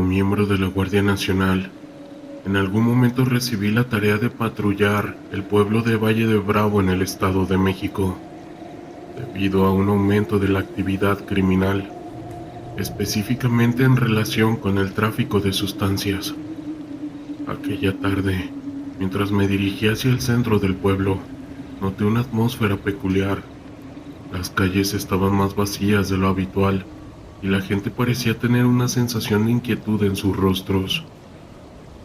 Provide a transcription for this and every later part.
miembro de la Guardia Nacional, en algún momento recibí la tarea de patrullar el pueblo de Valle de Bravo en el Estado de México, debido a un aumento de la actividad criminal, específicamente en relación con el tráfico de sustancias. Aquella tarde, mientras me dirigía hacia el centro del pueblo, noté una atmósfera peculiar. Las calles estaban más vacías de lo habitual y la gente parecía tener una sensación de inquietud en sus rostros.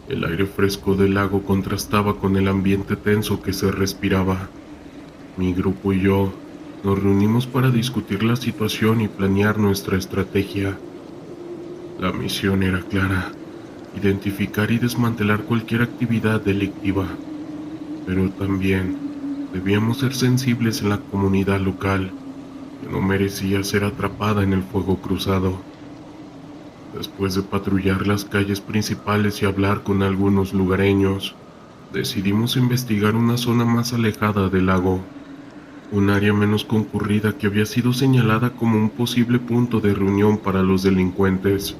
El aire fresco del lago contrastaba con el ambiente tenso que se respiraba. Mi grupo y yo nos reunimos para discutir la situación y planear nuestra estrategia. La misión era clara: identificar y desmantelar cualquier actividad delictiva, pero también debíamos ser sensibles en la comunidad local, que no merecía ser atrapada en el fuego cruzado. Después de patrullar las calles principales y hablar con algunos lugareños, decidimos investigar una zona más alejada del lago, un área menos concurrida que había sido señalada como un posible punto de reunión para los delincuentes.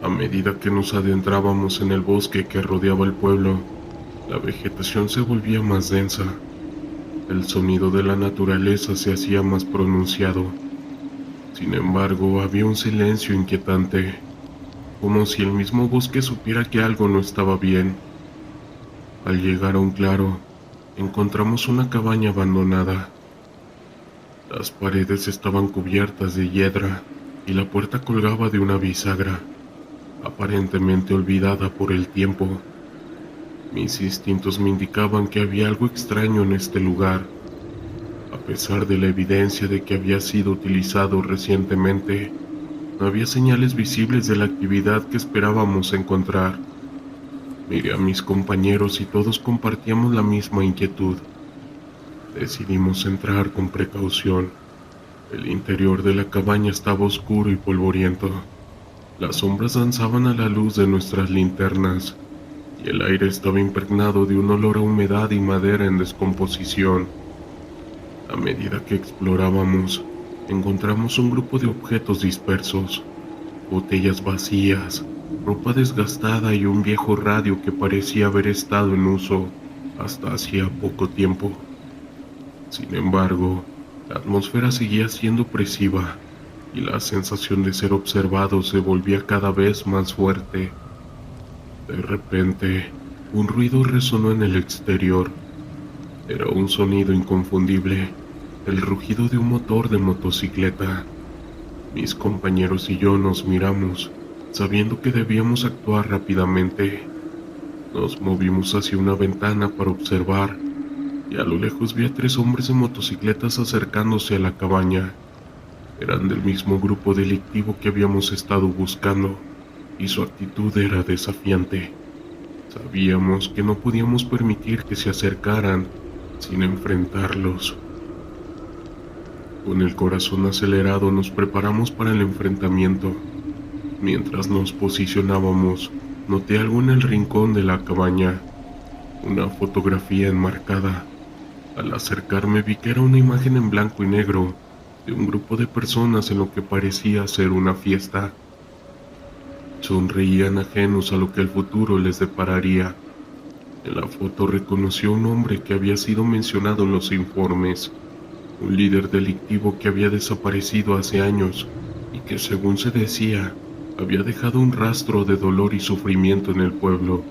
A medida que nos adentrábamos en el bosque que rodeaba el pueblo, la vegetación se volvía más densa. El sonido de la naturaleza se hacía más pronunciado. Sin embargo, había un silencio inquietante, como si el mismo bosque supiera que algo no estaba bien. Al llegar a un claro, encontramos una cabaña abandonada. Las paredes estaban cubiertas de hiedra y la puerta colgaba de una bisagra, aparentemente olvidada por el tiempo. Mis instintos me indicaban que había algo extraño en este lugar. A pesar de la evidencia de que había sido utilizado recientemente, no había señales visibles de la actividad que esperábamos encontrar. Miré a mis compañeros y todos compartíamos la misma inquietud. Decidimos entrar con precaución. El interior de la cabaña estaba oscuro y polvoriento. Las sombras danzaban a la luz de nuestras linternas, y el aire estaba impregnado de un olor a humedad y madera en descomposición. A medida que explorábamos, encontramos un grupo de objetos dispersos: botellas vacías, ropa desgastada y un viejo radio que parecía haber estado en uso hasta hacía poco tiempo. Sin embargo, la atmósfera seguía siendo opresiva y la sensación de ser observado se volvía cada vez más fuerte. De repente, un ruido resonó en el exterior. Era un sonido inconfundible, el rugido de un motor de motocicleta. Mis compañeros y yo nos miramos, sabiendo que debíamos actuar rápidamente. Nos movimos hacia una ventana para observar, y a lo lejos vi a 3 hombres en motocicletas acercándose a la cabaña. Eran del mismo grupo delictivo que habíamos estado buscando, y su actitud era desafiante. Sabíamos que no podíamos permitir que se acercaran sin enfrentarlos. Con el corazón acelerado nos preparamos para el enfrentamiento. Mientras nos posicionábamos, noté algo en el rincón de la cabaña, una fotografía enmarcada. Al acercarme vi que era una imagen en blanco y negro de un grupo de personas en lo que parecía ser una fiesta. Sonreían ajenos a lo que el futuro les depararía. En la foto reconoció a un hombre que había sido mencionado en los informes, un líder delictivo que había desaparecido hace años y que, según se decía, había dejado un rastro de dolor y sufrimiento en el pueblo.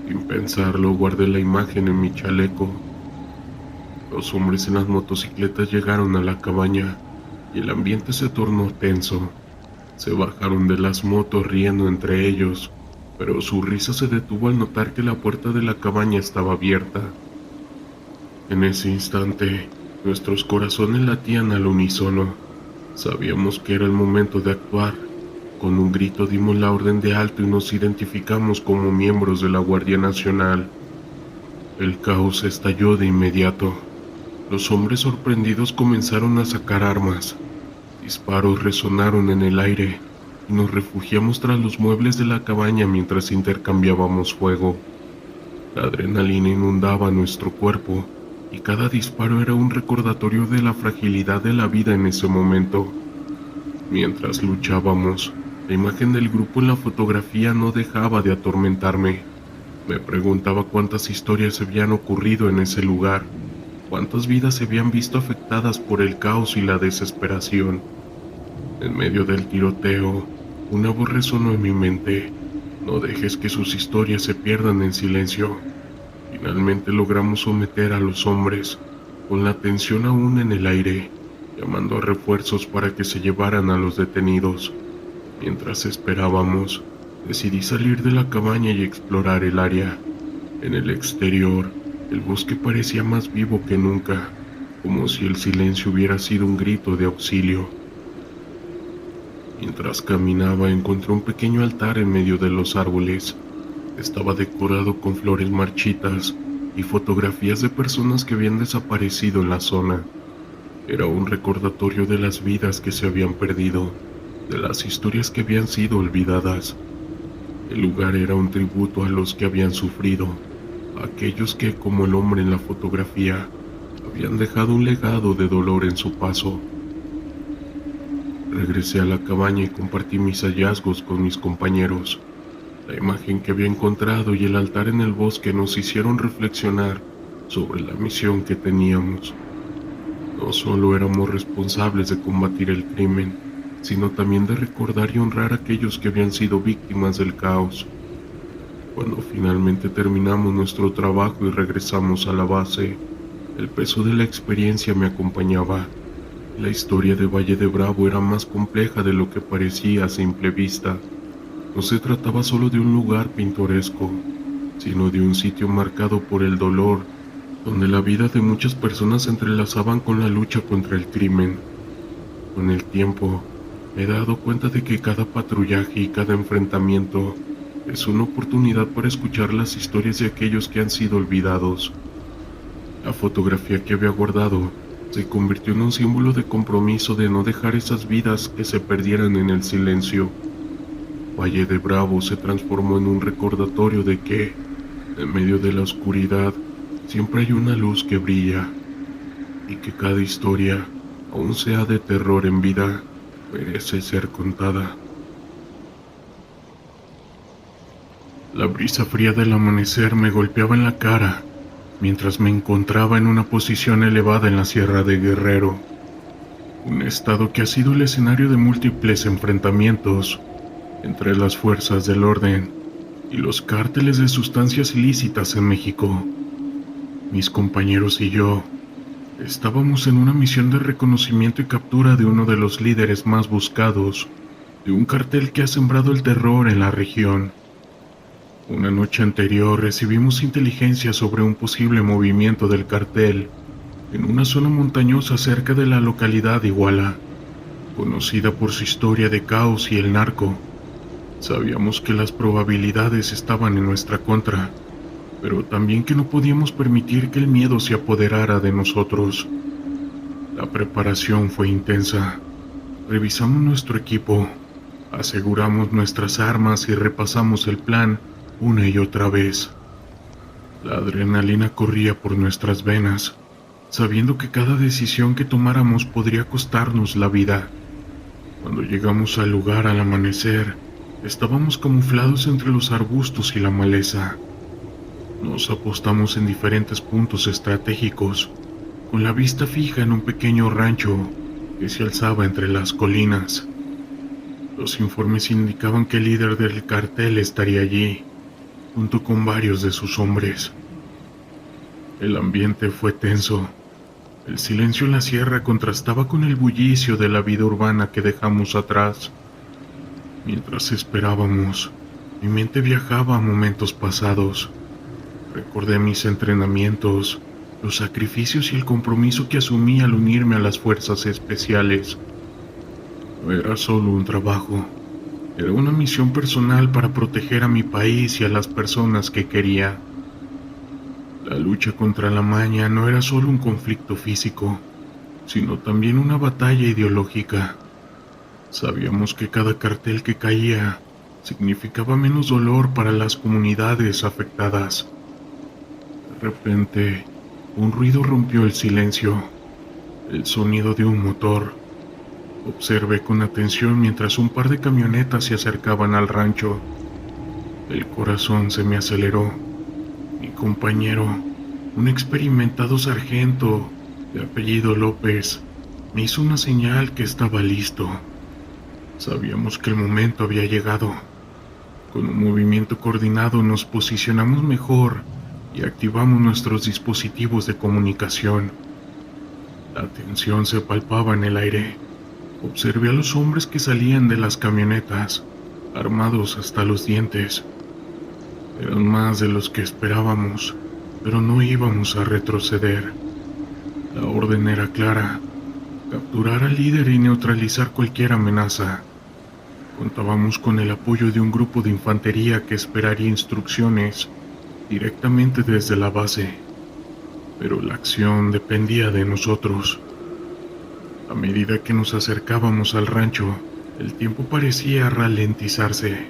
Sin pensarlo, guardé la imagen en mi chaleco. Los hombres en las motocicletas llegaron a la cabaña y el ambiente se tornó tenso. Se bajaron de las motos riendo entre ellos, pero su risa se detuvo al notar que la puerta de la cabaña estaba abierta. En ese instante, nuestros corazones latían al unísono. Sabíamos que era el momento de actuar. Con un grito dimos la orden de alto y nos identificamos como miembros de la Guardia Nacional. El caos estalló de inmediato. Los hombres sorprendidos comenzaron a sacar armas. Disparos resonaron en el aire y nos refugiamos tras los muebles de la cabaña mientras intercambiábamos fuego. La adrenalina inundaba nuestro cuerpo y cada disparo era un recordatorio de la fragilidad de la vida en ese momento. Mientras luchábamos, La imagen del grupo en la fotografía no dejaba de atormentarme. Me preguntaba cuántas historias se habían ocurrido en ese lugar, cuántas vidas se habían visto afectadas por el caos y la desesperación. En medio del tiroteo, una voz resonó en mi mente: no dejes que sus historias se pierdan en silencio. Finalmente logramos someter a los hombres, con la tensión aún en el aire, llamando a refuerzos para que se llevaran a los detenidos. Mientras esperábamos, decidí salir de la cabaña y explorar el área. En el exterior, el bosque parecía más vivo que nunca, como si el silencio hubiera sido un grito de auxilio. Mientras caminaba, encontré un pequeño altar en medio de los árboles. Estaba decorado con flores marchitas y fotografías de personas que habían desaparecido en la zona. Era un recordatorio de las vidas que se habían perdido, de las historias que habían sido olvidadas. El lugar era un tributo a los que habían sufrido, a aquellos que, como el hombre en la fotografía, habían dejado un legado de dolor en su paso. Regresé a la cabaña y compartí mis hallazgos con mis compañeros. La imagen que había encontrado y el altar en el bosque nos hicieron reflexionar sobre la misión que teníamos. No solo éramos responsables de combatir el crimen, sino también de recordar y honrar a aquellos que habían sido víctimas del caos. Cuando finalmente terminamos nuestro trabajo y regresamos a la base, el peso de la experiencia me acompañaba. La historia de Valle de Bravo era más compleja de lo que parecía a simple vista. No se trataba solo de un lugar pintoresco, sino de un sitio marcado por el dolor, donde la vida de muchas personas se entrelazaban con la lucha contra el crimen. Con el tiempo, me he dado cuenta de que cada patrullaje y cada enfrentamiento es una oportunidad para escuchar las historias de aquellos que han sido olvidados. La fotografía que había guardado se convirtió en un símbolo de compromiso de no dejar esas vidas que se perdieran en el silencio. Valle de Bravo se transformó en un recordatorio de que, en medio de la oscuridad, siempre hay una luz que brilla, y que cada historia, aun sea de terror en vida, merece ser contada. La brisa fría del amanecer me golpeaba en la cara, mientras me encontraba en una posición elevada en la Sierra de Guerrero, un estado que ha sido el escenario de múltiples enfrentamientos entre las fuerzas del orden y los cárteles de sustancias ilícitas en México. Mis compañeros y yo estábamos en una misión de reconocimiento y captura de uno de los líderes más buscados de un cartel que ha sembrado el terror en la región. Una noche anterior recibimos inteligencia sobre un posible movimiento del cartel en una zona montañosa cerca de la localidad de Iguala, conocida por su historia de caos y el narco. Sabíamos que las probabilidades estaban en nuestra contra, pero también que no podíamos permitir que el miedo se apoderara de nosotros. La preparación fue intensa. Revisamos nuestro equipo, aseguramos nuestras armas y repasamos el plan una y otra vez. La adrenalina corría por nuestras venas, sabiendo que cada decisión que tomáramos podría costarnos la vida. Cuando llegamos al lugar al amanecer, estábamos camuflados entre los arbustos y la maleza. Nos apostamos en diferentes puntos estratégicos, con la vista fija en un pequeño rancho que se alzaba entre las colinas. Los informes indicaban que el líder del cartel estaría allí, junto con varios de sus hombres. El ambiente fue tenso. El silencio en la sierra contrastaba con el bullicio de la vida urbana que dejamos atrás. Mientras esperábamos, mi mente viajaba a momentos pasados. Recordé mis entrenamientos, los sacrificios y el compromiso que asumí al unirme a las fuerzas especiales. No era solo un trabajo, era una misión personal para proteger a mi país y a las personas que quería. La lucha contra la maña no era solo un conflicto físico, sino también una batalla ideológica. Sabíamos que cada cartel que caía significaba menos dolor para las comunidades afectadas. De repente, un ruido rompió el silencio, el sonido de un motor. Observé con atención mientras un par de camionetas se acercaban al rancho. El corazón se me aceleró. Mi compañero, un experimentado sargento de apellido López, me hizo una señal que estaba listo. Sabíamos que el momento había llegado. Con un movimiento coordinado nos posicionamos mejor y activamos nuestros dispositivos de comunicación. La tensión se palpaba en el aire. Observé a los hombres que salían de las camionetas, armados hasta los dientes. Eran más de los que esperábamos, pero no íbamos a retroceder. La orden era clara: capturar al líder y neutralizar cualquier amenaza. Contábamos con el apoyo de un grupo de infantería que esperaría instrucciones directamente desde la base, pero la acción dependía de nosotros. A medida que nos acercábamos al rancho, el tiempo parecía ralentizarse.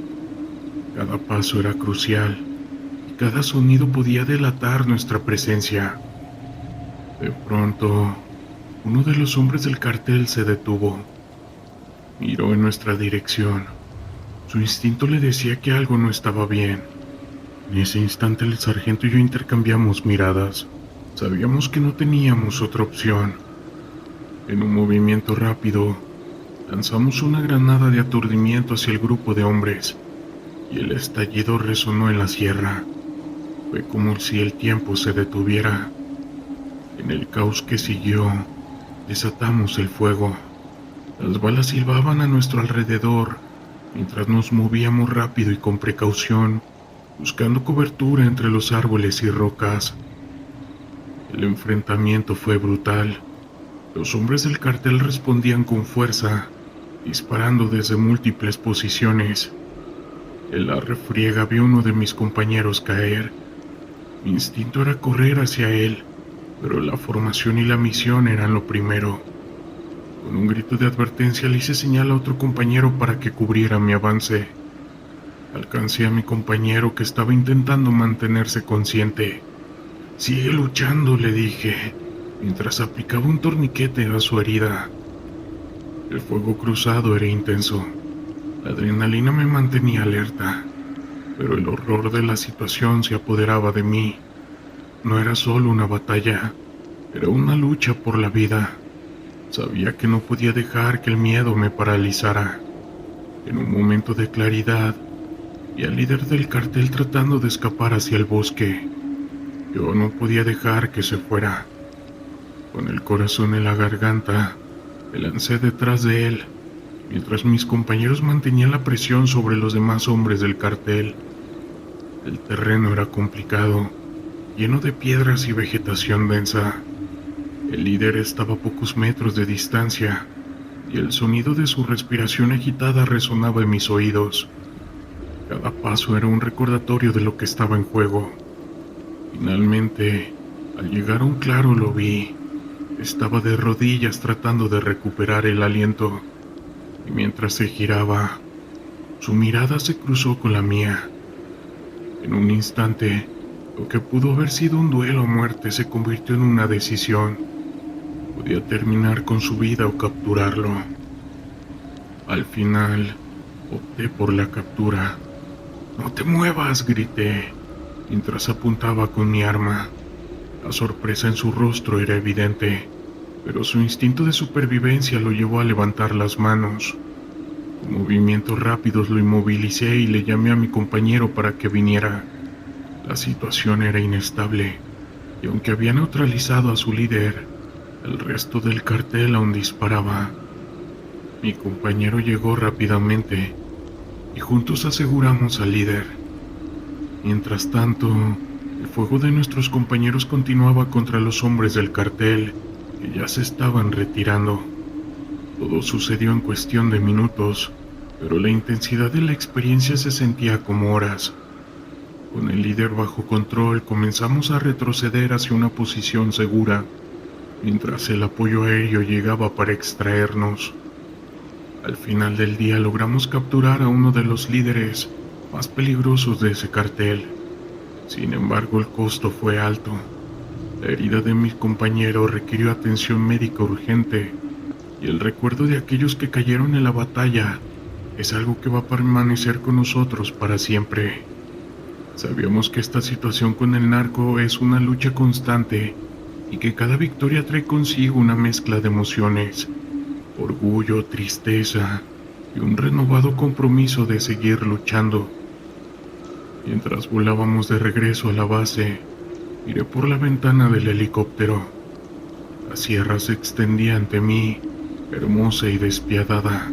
Cada paso era crucial y cada sonido podía delatar nuestra presencia. De pronto, uno de los hombres del cartel se detuvo. Miró en nuestra dirección. Su instinto le decía que algo no estaba bien. En ese instante el sargento y yo intercambiamos miradas. Sabíamos que no teníamos otra opción. En un movimiento rápido, lanzamos una granada de aturdimiento hacia el grupo de hombres, y el estallido resonó en la sierra. Fue como si el tiempo se detuviera. En el caos que siguió, desatamos el fuego. Las balas silbaban a nuestro alrededor, mientras nos movíamos rápido y con precaución, buscando cobertura entre los árboles y rocas. El enfrentamiento fue brutal. Los hombres del cartel respondían con fuerza, disparando desde múltiples posiciones. En la refriega vi a uno de mis compañeros caer. Mi instinto era correr hacia él, pero la formación y la misión eran lo primero. Con un grito de advertencia le hice señal a otro compañero para que cubriera mi avance. Alcancé a mi compañero, que estaba intentando mantenerse consciente. «Sigue luchando», le dije, mientras aplicaba un torniquete a su herida. El fuego cruzado era intenso. La adrenalina me mantenía alerta, pero el horror de la situación se apoderaba de mí. No era solo una batalla, era una lucha por la vida. Sabía que no podía dejar que el miedo me paralizara. En un momento de claridad, vi al líder del cartel tratando de escapar hacia el bosque. Yo no podía dejar que se fuera. Con el corazón en la garganta, me lancé detrás de él, mientras mis compañeros mantenían la presión sobre los demás hombres del cartel. El terreno era complicado, lleno de piedras y vegetación densa. El líder estaba a pocos metros de distancia, y el sonido de su respiración agitada resonaba en mis oídos. Cada paso era un recordatorio de lo que estaba en juego. Finalmente, al llegar a un claro, lo vi. Estaba de rodillas tratando de recuperar el aliento, y mientras se giraba, su mirada se cruzó con la mía. En un instante, lo que pudo haber sido un duelo a muerte se convirtió en una decisión. Podía terminar con su vida o capturarlo. Al final, opté por la captura. «¡No te muevas!», grité, mientras apuntaba con mi arma. La sorpresa en su rostro era evidente, pero su instinto de supervivencia lo llevó a levantar las manos. Con movimientos rápidos lo inmovilicé y le llamé a mi compañero para que viniera. La situación era inestable, y aunque había neutralizado a su líder, el resto del cartel aún disparaba. Mi compañero llegó rápidamente, y juntos aseguramos al líder. Mientras tanto, el fuego de nuestros compañeros continuaba contra los hombres del cartel, que ya se estaban retirando. Todo sucedió en cuestión de minutos, pero la intensidad de la experiencia se sentía como horas. Con el líder bajo control, comenzamos a retroceder hacia una posición segura, mientras el apoyo aéreo llegaba para extraernos. Al final del día logramos capturar a uno de los líderes más peligrosos de ese cartel. Sin embargo, el costo fue alto. La herida de mi compañero requirió atención médica urgente, y el recuerdo de aquellos que cayeron en la batalla es algo que va a permanecer con nosotros para siempre. Sabíamos que esta situación con el narco es una lucha constante y que cada victoria trae consigo una mezcla de emociones, orgullo, tristeza y un renovado compromiso de seguir luchando. Mientras volábamos de regreso a la base, miré por la ventana del helicóptero. La sierra se extendía ante mí, hermosa y despiadada.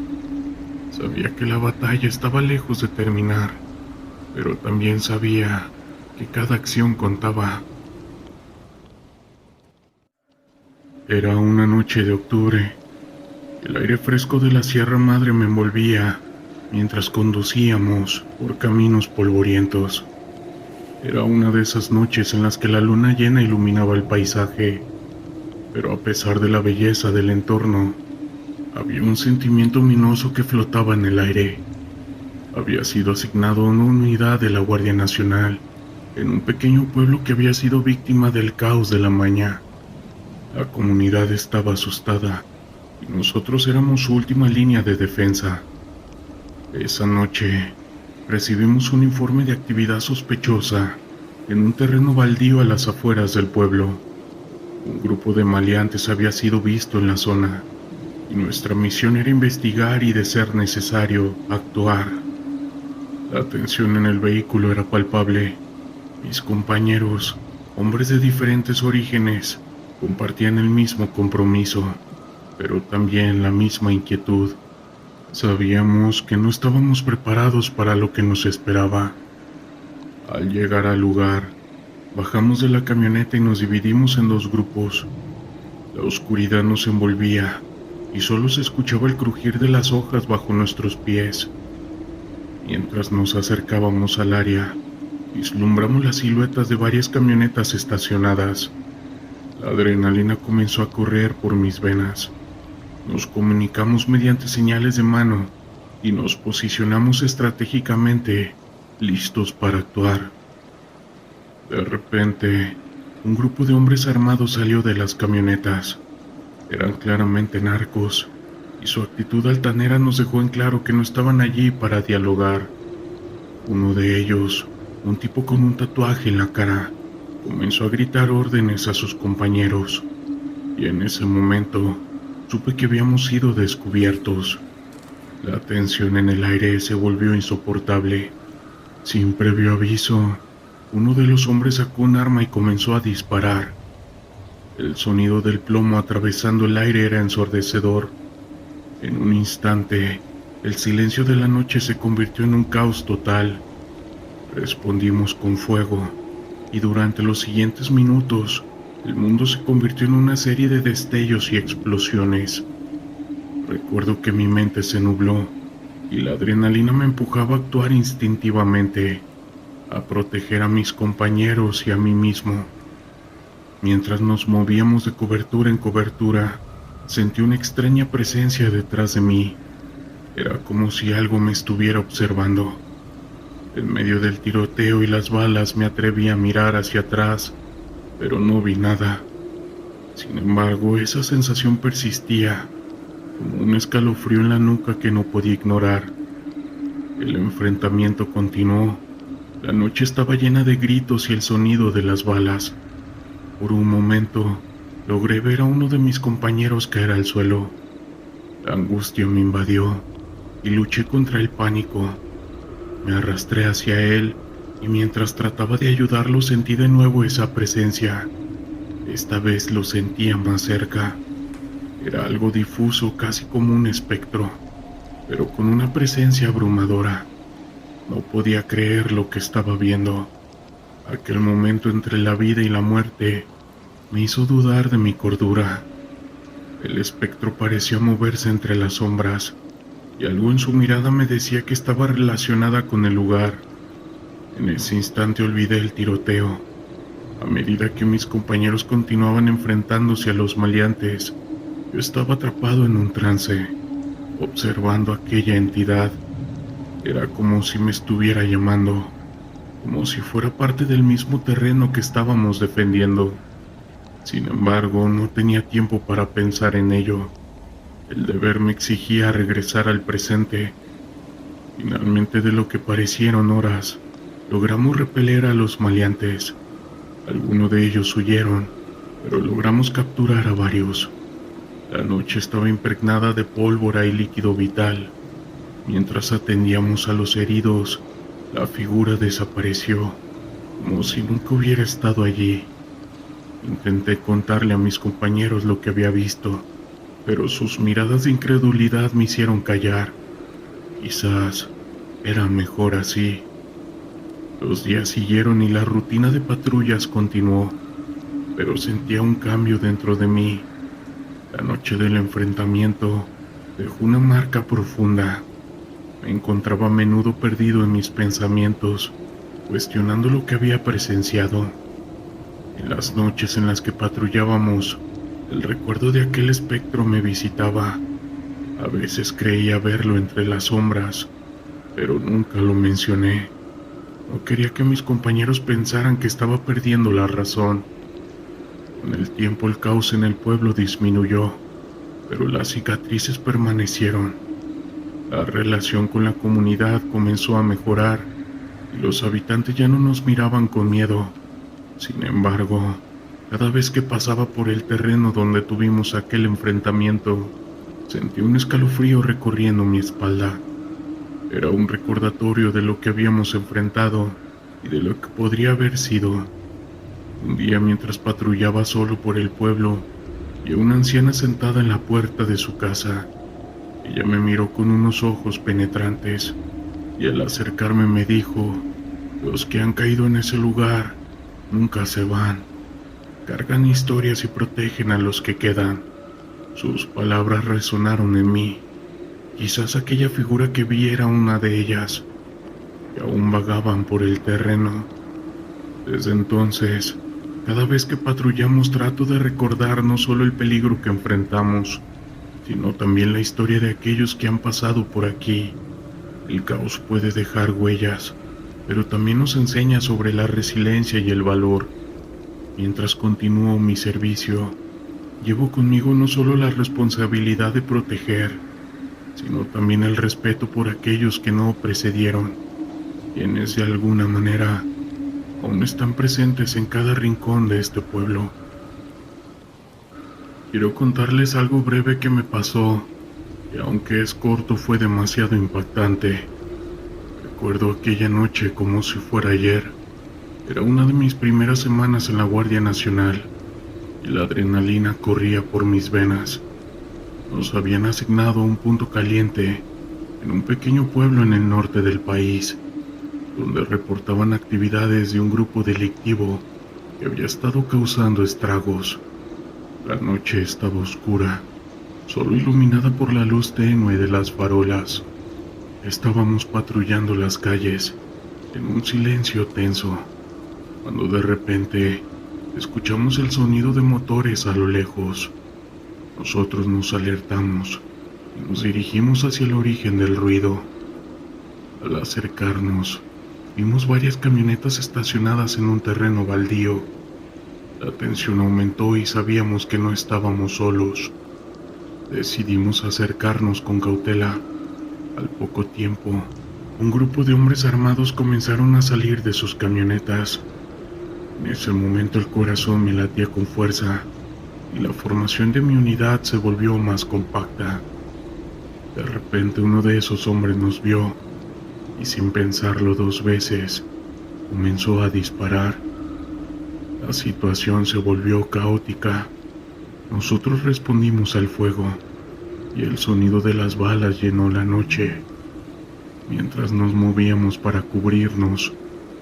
Sabía que la batalla estaba lejos de terminar, pero también sabía que cada acción contaba. Era una noche de octubre. El aire fresco de la Sierra Madre me envolvía mientras conducíamos por caminos polvorientos. Era una de esas noches en las que la luna llena iluminaba el paisaje, pero a pesar de la belleza del entorno, había un sentimiento ominoso que flotaba en el aire. Había sido asignado a una unidad de la Guardia Nacional en un pequeño pueblo que había sido víctima del caos de la mañana. La comunidad estaba asustada y nosotros éramos su última línea de defensa. Esa noche recibimos un informe de actividad sospechosa en un terreno baldío a las afueras del pueblo. Un grupo de maleantes había sido visto en la zona y nuestra misión era investigar y, de ser necesario, actuar. La tensión en el vehículo era palpable. Mis compañeros, hombres de diferentes orígenes, compartían el mismo compromiso, pero también la misma inquietud. Sabíamos que no estábamos preparados para lo que nos esperaba. Al llegar al lugar, bajamos de la camioneta y nos dividimos en dos grupos. La oscuridad nos envolvía y solo se escuchaba el crujir de las hojas bajo nuestros pies. Mientras nos acercábamos al área, vislumbramos las siluetas de varias camionetas estacionadas. La adrenalina comenzó a correr por mis venas. Nos comunicamos mediante señales de mano y nos posicionamos estratégicamente, listos para actuar. De repente, un grupo de hombres armados salió de las camionetas. Eran claramente narcos, y su actitud altanera nos dejó en claro que no estaban allí para dialogar. Uno de ellos, un tipo con un tatuaje en la cara, comenzó a gritar órdenes a sus compañeros, y en ese momento supe que habíamos sido descubiertos. La tensión en el aire se volvió insoportable. Sin previo aviso, uno de los hombres sacó un arma y comenzó a disparar. El sonido del plomo atravesando el aire era ensordecedor. En un instante, el silencio de la noche se convirtió en un caos total. Respondimos con fuego, y durante los siguientes minutos, el mundo se convirtió en una serie de destellos y explosiones. Recuerdo que mi mente se nubló, y la adrenalina me empujaba a actuar instintivamente, a proteger a mis compañeros y a mí mismo. Mientras nos movíamos de cobertura en cobertura, sentí una extraña presencia detrás de mí. Era como si algo me estuviera observando. En medio del tiroteo y las balas me atreví a mirar hacia atrás, pero no vi nada. Sin embargo, esa sensación persistía, como un escalofrío en la nuca que no podía ignorar. El enfrentamiento continuó. La noche estaba llena de gritos y el sonido de las balas. Por un momento, logré ver a uno de mis compañeros caer al suelo. La angustia me invadió y luché contra el pánico. Me arrastré hacia él y mientras trataba de ayudarlo sentí de nuevo esa presencia. Esta vez lo sentía más cerca. Era algo difuso, casi como un espectro, pero con una presencia abrumadora. No podía creer lo que estaba viendo. Aquel momento entre la vida y la muerte me hizo dudar de mi cordura. El espectro parecía moverse entre las sombras, y algo en su mirada me decía que estaba relacionada con el lugar. En ese instante olvidé el tiroteo. A medida que mis compañeros continuaban enfrentándose a los maleantes, yo estaba atrapado en un trance, observando aquella entidad. Era como si me estuviera llamando, como si fuera parte del mismo terreno que estábamos defendiendo. Sin embargo, no tenía tiempo para pensar en ello. El deber me exigía regresar al presente. Finalmente, de lo que parecieron horas, logramos repeler a los maleantes. Algunos de ellos huyeron, pero logramos capturar a varios. La noche estaba impregnada de pólvora y líquido vital. Mientras atendíamos a los heridos, la figura desapareció, como si nunca hubiera estado allí. Intenté contarle a mis compañeros lo que había visto, pero sus miradas de incredulidad me hicieron callar. Quizás era mejor así. Los días siguieron y la rutina de patrullas continuó, pero sentía un cambio dentro de mí. La noche del enfrentamiento dejó una marca profunda. Me encontraba a menudo perdido en mis pensamientos, cuestionando lo que había presenciado. En las noches en las que patrullábamos, el recuerdo de aquel espectro me visitaba. A veces creía verlo entre las sombras, pero nunca lo mencioné. No quería que mis compañeros pensaran que estaba perdiendo la razón. Con el tiempo el caos en el pueblo disminuyó, pero las cicatrices permanecieron. La relación con la comunidad comenzó a mejorar y los habitantes ya no nos miraban con miedo. Sin embargo, cada vez que pasaba por el terreno donde tuvimos aquel enfrentamiento, sentí un escalofrío recorriendo mi espalda. Era un recordatorio de lo que habíamos enfrentado y de lo que podría haber sido. Un día, mientras patrullaba solo por el pueblo, vi a una anciana sentada en la puerta de su casa. Ella me miró con unos ojos penetrantes y al acercarme me dijo: "Los que han caído en ese lugar nunca se van. Cargan historias y protegen a los que quedan". Sus palabras resonaron en mí. Quizás aquella figura que vi era una de ellas, que aún vagaban por el terreno. Desde entonces, cada vez que patrullamos trato de recordar no solo el peligro que enfrentamos, sino también la historia de aquellos que han pasado por aquí. El caos puede dejar huellas, pero también nos enseña sobre la resiliencia y el valor. Mientras continúo mi servicio, llevo conmigo no solo la responsabilidad de proteger, sino también el respeto por aquellos que no precedieron, quienes de alguna manera aún están presentes en cada rincón de este pueblo. Quiero contarles algo breve que me pasó, que aunque es corto fue demasiado impactante. Recuerdo aquella noche como si fuera ayer. Era una de mis primeras semanas en la Guardia Nacional y la adrenalina corría por mis venas. Nos habían asignado a un punto caliente en un pequeño pueblo en el norte del país, donde reportaban actividades de un grupo delictivo que había estado causando estragos. La noche estaba oscura, solo iluminada por la luz tenue de las farolas. Estábamos patrullando las calles en un silencio tenso, cuando de repente escuchamos el sonido de motores a lo lejos. Nosotros nos alertamos y nos dirigimos hacia el origen del ruido. Al acercarnos, vimos varias camionetas estacionadas en un terreno baldío. La tensión aumentó y sabíamos que no estábamos solos. Decidimos acercarnos con cautela. Al poco tiempo, un grupo de hombres armados comenzaron a salir de sus camionetas. En ese momento el corazón me latía con fuerza y la formación de mi unidad se volvió más compacta. De repente uno de esos hombres nos vio y sin pensarlo dos veces comenzó a disparar. La situación se volvió caótica. Nosotros respondimos al fuego y el sonido de las balas llenó la noche. Mientras nos movíamos para cubrirnos,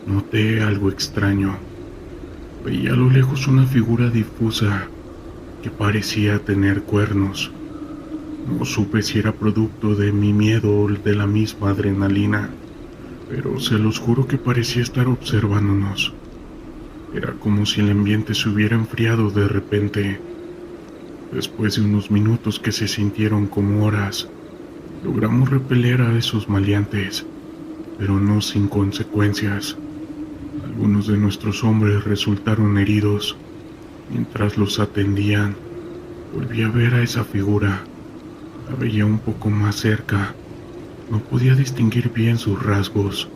noté algo extraño. Veía a lo lejos una figura difusa que parecía tener cuernos. No supe si era producto de mi miedo o de la misma adrenalina, pero se los juro que parecía estar observándonos. Era como si el ambiente se hubiera enfriado de repente. Después de unos minutos que se sintieron como horas, logramos repeler a esos maleantes, pero no sin consecuencias. Algunos de nuestros hombres resultaron heridos. Mientras los atendían, volví a ver a esa figura. La veía un poco más cerca. No podía distinguir bien sus rasgos.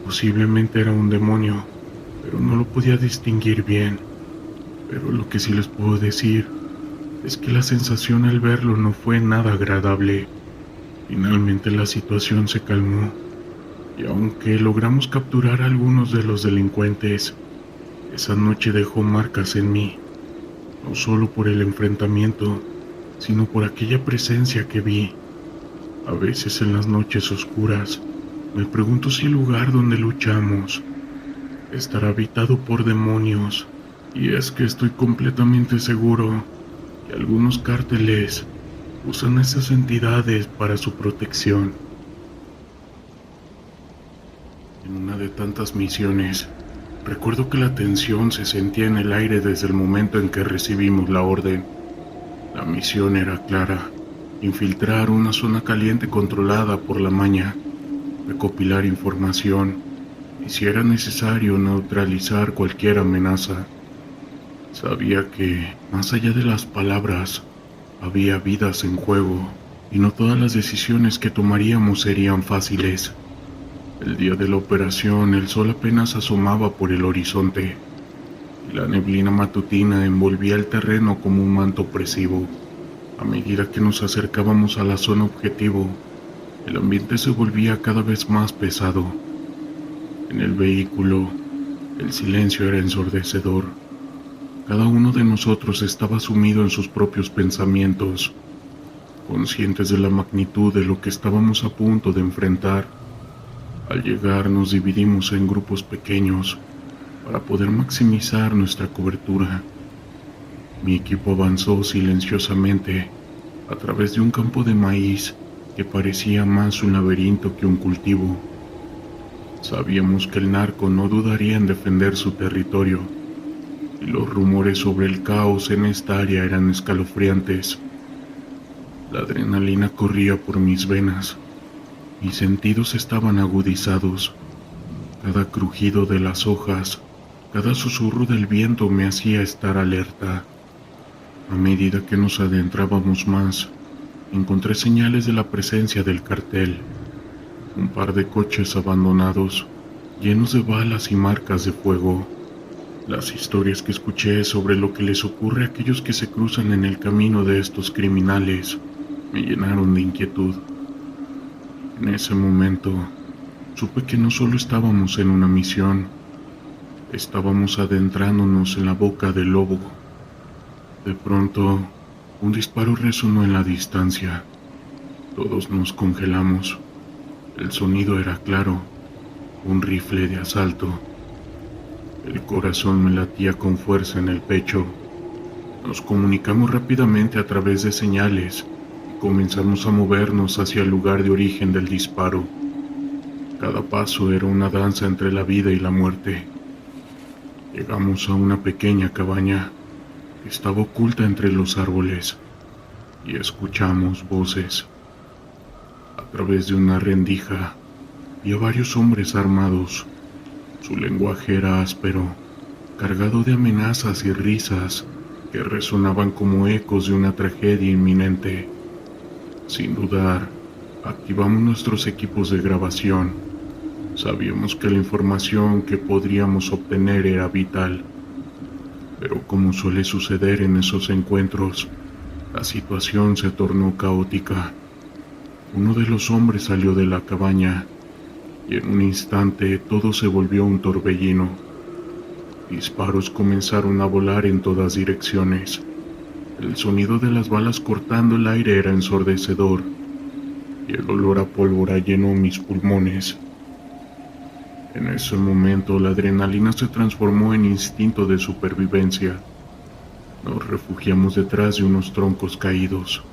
Posiblemente era un demonio, pero no lo podía distinguir bien. Pero lo que sí les puedo decir es que la sensación al verlo no fue nada agradable. Finalmente la situación se calmó, y aunque logramos capturar a algunos de los delincuentes, esa noche dejó marcas en mí, no solo por el enfrentamiento, sino por aquella presencia que vi. A veces en las noches oscuras, me pregunto si el lugar donde luchamos estará habitado por demonios, y es que estoy completamente seguro que algunos cárteles usan esas entidades para su protección. En una de tantas misiones, recuerdo que la tensión se sentía en el aire desde el momento en que recibimos la orden. La misión era clara: infiltrar una zona caliente controlada por la Maña, recopilar información y, si era necesario, neutralizar cualquier amenaza. Sabía que, más allá de las palabras, había vidas en juego, y no todas las decisiones que tomaríamos serían fáciles. El día de la operación, el sol apenas asomaba por el horizonte, y la neblina matutina envolvía el terreno como un manto opresivo. A medida que nos acercábamos a la zona objetivo, el ambiente se volvía cada vez más pesado. En el vehículo, el silencio era ensordecedor. Cada uno de nosotros estaba sumido en sus propios pensamientos, conscientes de la magnitud de lo que estábamos a punto de enfrentar. Al llegar, nos dividimos en grupos pequeños para poder maximizar nuestra cobertura. Mi equipo avanzó silenciosamente a través de un campo de maíz que parecía más un laberinto que un cultivo. Sabíamos que el narco no dudaría en defender su territorio, y los rumores sobre el caos en esta área eran escalofriantes. La adrenalina corría por mis venas. Mis sentidos estaban agudizados. Cada crujido de las hojas, cada susurro del viento me hacía estar alerta. A medida que nos adentrábamos más, encontré señales de la presencia del cartel. Un par de coches abandonados, llenos de balas y marcas de fuego. Las historias que escuché sobre lo que les ocurre a aquellos que se cruzan en el camino de estos criminales me llenaron de inquietud. En ese momento, supe que no solo estábamos en una misión, estábamos adentrándonos en la boca del lobo. De pronto, un disparo resonó en la distancia. Todos nos congelamos. El sonido era claro: un rifle de asalto. El corazón me latía con fuerza en el pecho. Nos comunicamos rápidamente a través de señales y comenzamos a movernos hacia el lugar de origen del disparo. Cada paso era una danza entre la vida y la muerte. Llegamos a una pequeña cabaña que estaba oculta entre los árboles, y escuchamos voces. A través de una rendija vi a varios hombres armados. Su lenguaje era áspero, cargado de amenazas y risas que resonaban como ecos de una tragedia inminente. Sin dudar, activamos nuestros equipos de grabación. Sabíamos que la información que podríamos obtener era vital, pero como suele suceder en esos encuentros, la situación se tornó caótica. Uno de los hombres salió de la cabaña, y en un instante todo se volvió un torbellino. Disparos comenzaron a volar en todas direcciones. El sonido de las balas cortando el aire era ensordecedor, y el olor a pólvora llenó mis pulmones. En ese momento la adrenalina se transformó en instinto de supervivencia. Nos refugiamos detrás de unos troncos caídos.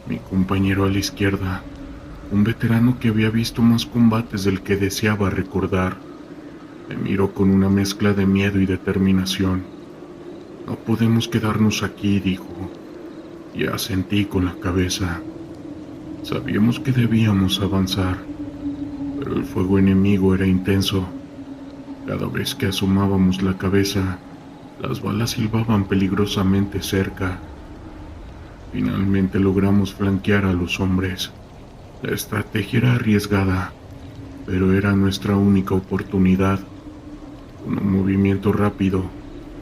Mi compañero a la izquierda, un veterano que había visto más combates del que deseaba recordar, me miró con una mezcla de miedo y determinación. «No podemos quedarnos aquí», dijo, y asentí con la cabeza. Sabíamos que debíamos avanzar, pero el fuego enemigo era intenso. Cada vez que asomábamos la cabeza, las balas silbaban peligrosamente cerca. Finalmente logramos flanquear a los hombres. La estrategia era arriesgada, pero era nuestra única oportunidad. Con un movimiento rápido,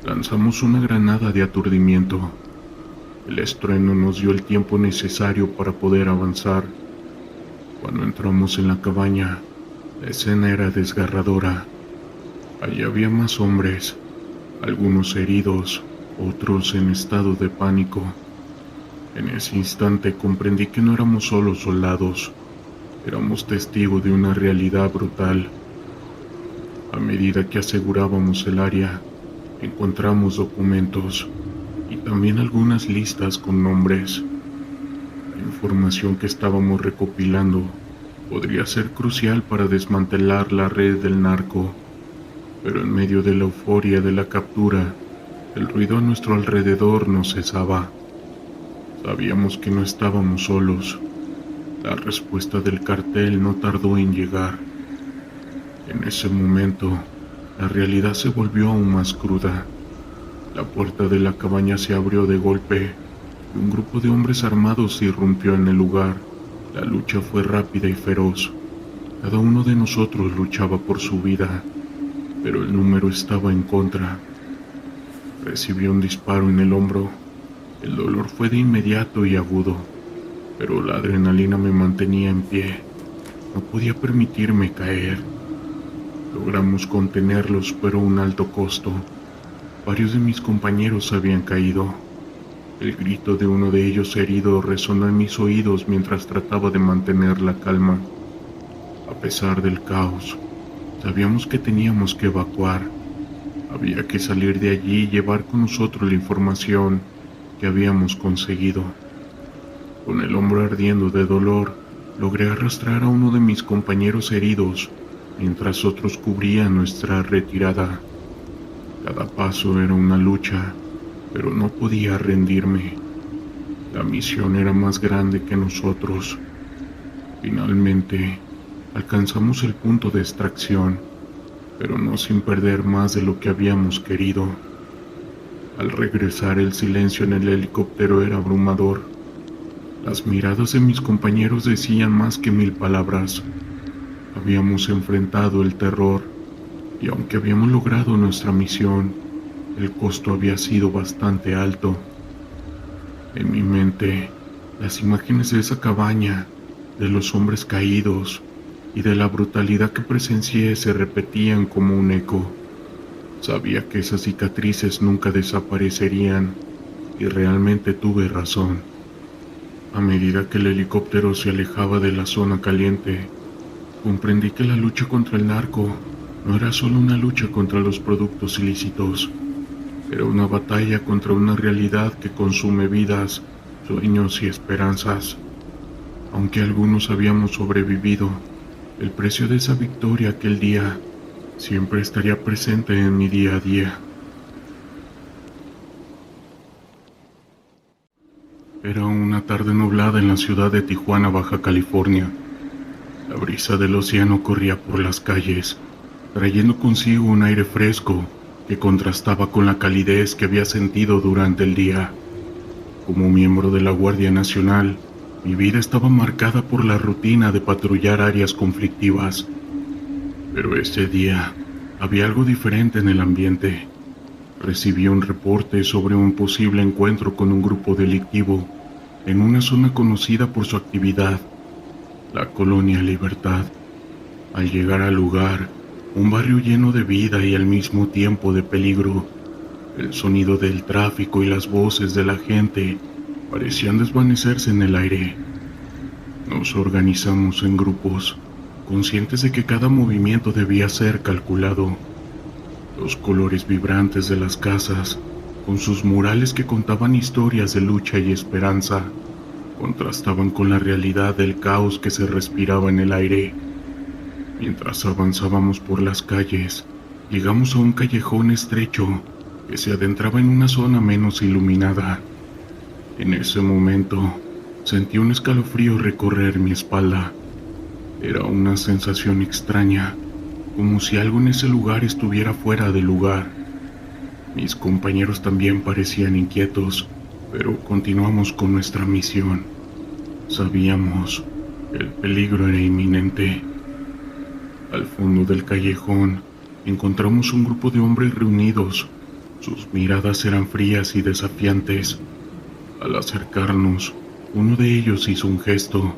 lanzamos una granada de aturdimiento. El estruendo nos dio el tiempo necesario para poder avanzar. Cuando entramos en la cabaña, la escena era desgarradora. Allí había más hombres, algunos heridos, otros en estado de pánico. En ese instante comprendí que no éramos solo soldados, éramos testigos de una realidad brutal. A medida que asegurábamos el área, encontramos documentos y también algunas listas con nombres. La información que estábamos recopilando podría ser crucial para desmantelar la red del narco, pero en medio de la euforia de la captura, el ruido a nuestro alrededor no cesaba. Sabíamos que no estábamos solos. La respuesta del cartel no tardó en llegar. En ese momento, la realidad se volvió aún más cruda. La puerta de la cabaña se abrió de golpe y un grupo de hombres armados irrumpió en el lugar. La lucha fue rápida y feroz. Cada uno de nosotros luchaba por su vida, pero el número estaba en contra. Recibí un disparo en el hombro. El dolor fue de inmediato y agudo, pero la adrenalina me mantenía en pie. No podía permitirme caer. Logramos contenerlos, pero a un alto costo. Varios de mis compañeros habían caído. El grito de uno de ellos herido resonó en mis oídos mientras trataba de mantener la calma. A pesar del caos, sabíamos que teníamos que evacuar. Había que salir de allí y llevar con nosotros la información que habíamos conseguido. Con el hombro ardiendo de dolor, logré arrastrar a uno de mis compañeros heridos, mientras otros cubrían nuestra retirada. Cada paso era una lucha, pero no podía rendirme. La misión era más grande que nosotros. Finalmente, alcanzamos el punto de extracción, pero no sin perder más de lo que habíamos querido. Al regresar, el silencio en el helicóptero era abrumador. Las miradas de mis compañeros decían más que 1000 palabras. Habíamos enfrentado el terror, y aunque habíamos logrado nuestra misión, el costo había sido bastante alto. En mi mente, las imágenes de esa cabaña, de los hombres caídos y de la brutalidad que presencié se repetían como un eco. Sabía que esas cicatrices nunca desaparecerían, y realmente tuve razón. A medida que el helicóptero se alejaba de la zona caliente, comprendí que la lucha contra el narco no era solo una lucha contra los productos ilícitos, era una batalla contra una realidad que consume vidas, sueños y esperanzas. Aunque algunos habíamos sobrevivido, el precio de esa victoria aquel día siempre estaría presente en mi día a día. Era una tarde nublada en la ciudad de Tijuana, Baja California. La brisa del océano corría por las calles, trayendo consigo un aire fresco que contrastaba con la calidez que había sentido durante el día. Como miembro de la Guardia Nacional, mi vida estaba marcada por la rutina de patrullar áreas conflictivas. Pero ese día había algo diferente en el ambiente. Recibí un reporte sobre un posible encuentro con un grupo delictivo en una zona conocida por su actividad, la Colonia Libertad. Al llegar al lugar, un barrio lleno de vida y al mismo tiempo de peligro, el sonido del tráfico y las voces de la gente parecían desvanecerse en el aire. Nos organizamos en grupos, conscientes de que cada movimiento debía ser calculado. Los colores vibrantes de las casas, con sus murales que contaban historias de lucha y esperanza, contrastaban con la realidad del caos que se respiraba en el aire. Mientras avanzábamos por las calles, llegamos a un callejón estrecho que se adentraba en una zona menos iluminada. En ese momento, sentí un escalofrío recorrer mi espalda. Era una sensación extraña, como si algo en ese lugar estuviera fuera de lugar. Mis compañeros también parecían inquietos, pero continuamos con nuestra misión. Sabíamos que el peligro era inminente. Al fondo del callejón encontramos un grupo de hombres reunidos. Sus miradas eran frías y desafiantes. Al acercarnos, uno de ellos hizo un gesto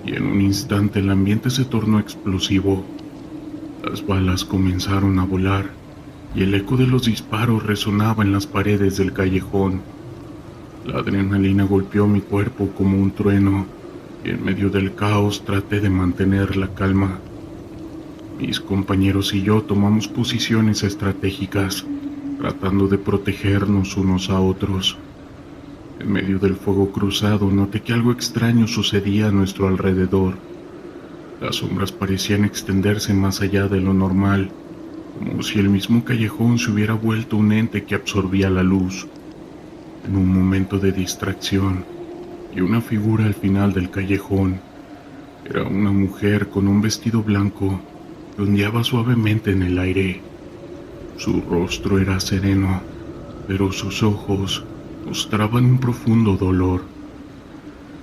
y en un instante el ambiente se tornó explosivo. Las balas comenzaron a volar y el eco de los disparos resonaba en las paredes del callejón. La adrenalina golpeó mi cuerpo como un trueno y en medio del caos traté de mantener la calma. Mis compañeros y yo tomamos posiciones estratégicas, tratando de protegernos unos a otros. En medio del fuego cruzado noté que algo extraño sucedía a nuestro alrededor. Las sombras parecían extenderse más allá de lo normal, como si el mismo callejón se hubiera vuelto un ente que absorbía la luz. En un momento de distracción, vi una figura al final del callejón. Era una mujer con un vestido blanco que ondeaba suavemente en el aire. Su rostro era sereno, pero sus ojos mostraban un profundo dolor.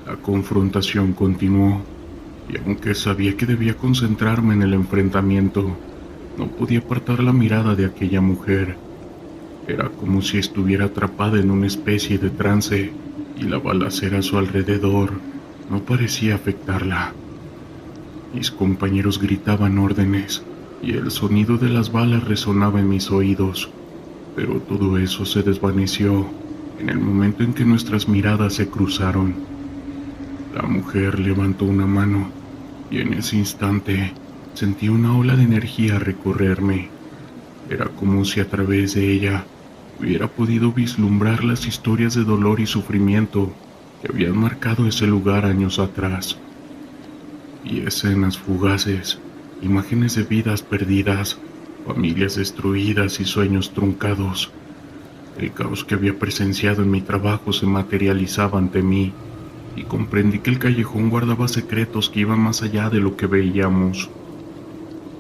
La confrontación continuó, y aunque sabía que debía concentrarme en el enfrentamiento, no podía apartar la mirada de aquella mujer. Era como si estuviera atrapada en una especie de trance, y la balacera a su alrededor no parecía afectarla. Mis compañeros gritaban órdenes, y el sonido de las balas resonaba en mis oídos, pero todo eso se desvaneció en el momento en que nuestras miradas se cruzaron. La mujer levantó una mano, y en ese instante sentí una ola de energía recorrerme. Era como si a través de ella hubiera podido vislumbrar las historias de dolor y sufrimiento que habían marcado ese lugar años atrás. Y escenas fugaces, imágenes de vidas perdidas, familias destruidas y sueños truncados. El caos que había presenciado en mi trabajo se materializaba ante mí, y comprendí que el callejón guardaba secretos que iban más allá de lo que veíamos.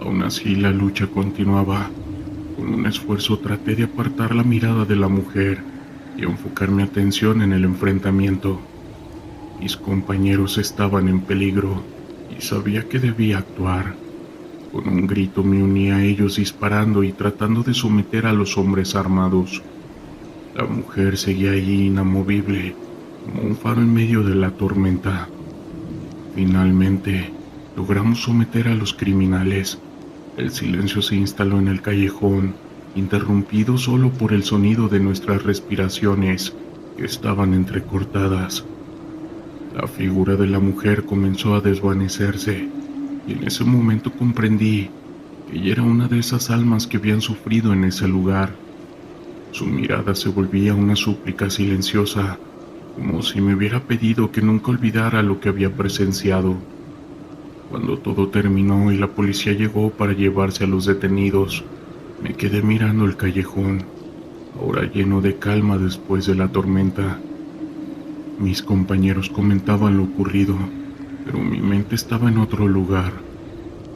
Aún así, la lucha continuaba. Con un esfuerzo traté de apartar la mirada de la mujer y enfocar mi atención en el enfrentamiento. Mis compañeros estaban en peligro y sabía que debía actuar. Con un grito me uní a ellos disparando y tratando de someter a los hombres armados. La mujer seguía allí inamovible, como un faro en medio de la tormenta. Finalmente, logramos someter a los criminales. El silencio se instaló en el callejón, interrumpido solo por el sonido de nuestras respiraciones, que estaban entrecortadas. La figura de la mujer comenzó a desvanecerse, y en ese momento comprendí que ella era una de esas almas que habían sufrido en ese lugar. Su mirada se volvía una súplica silenciosa, como si me hubiera pedido que nunca olvidara lo que había presenciado. Cuando todo terminó y la policía llegó para llevarse a los detenidos, me quedé mirando el callejón, ahora lleno de calma después de la tormenta. Mis compañeros comentaban lo ocurrido, pero mi mente estaba en otro lugar.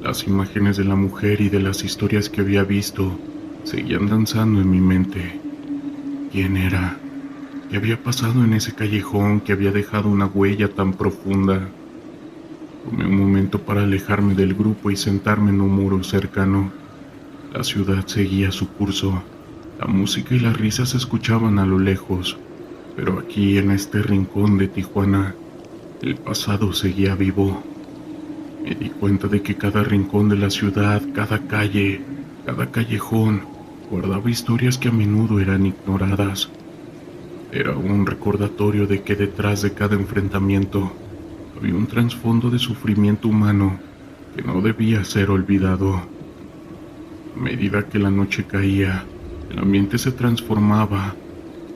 Las imágenes de la mujer y de las historias que había visto seguían danzando en mi mente. ¿Quién era? ¿Qué había pasado en ese callejón que había dejado una huella tan profunda? Tomé un momento para alejarme del grupo y sentarme en un muro cercano. La ciudad seguía su curso. La música y las risas se escuchaban a lo lejos, pero aquí, en este rincón de Tijuana, el pasado seguía vivo. Me di cuenta de que cada rincón de la ciudad, cada calle, cada callejón, guardaba historias que a menudo eran ignoradas. Era un recordatorio de que detrás de cada enfrentamiento había un trasfondo de sufrimiento humano que no debía ser olvidado. A medida que la noche caía, el ambiente se transformaba,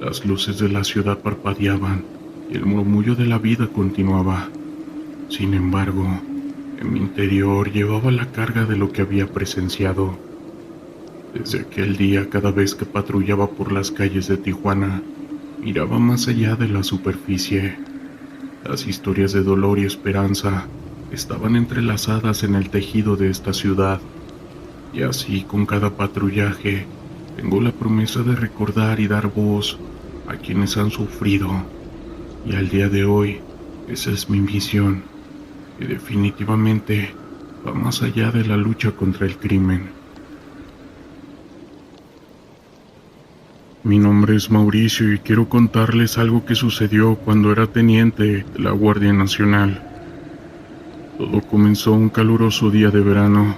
las luces de la ciudad parpadeaban y el murmullo de la vida continuaba. Sin embargo, en mi interior llevaba la carga de lo que había presenciado. Desde aquel día, cada vez que patrullaba por las calles de Tijuana, miraba más allá de la superficie. Las historias de dolor y esperanza estaban entrelazadas en el tejido de esta ciudad, y así con cada patrullaje tengo la promesa de recordar y dar voz a quienes han sufrido Y al día de hoy, esa es mi misión, que definitivamente va más allá de la lucha contra el crimen. Mi nombre es Mauricio y quiero contarles algo que sucedió cuando era teniente de la Guardia Nacional. Todo comenzó un caluroso día de verano.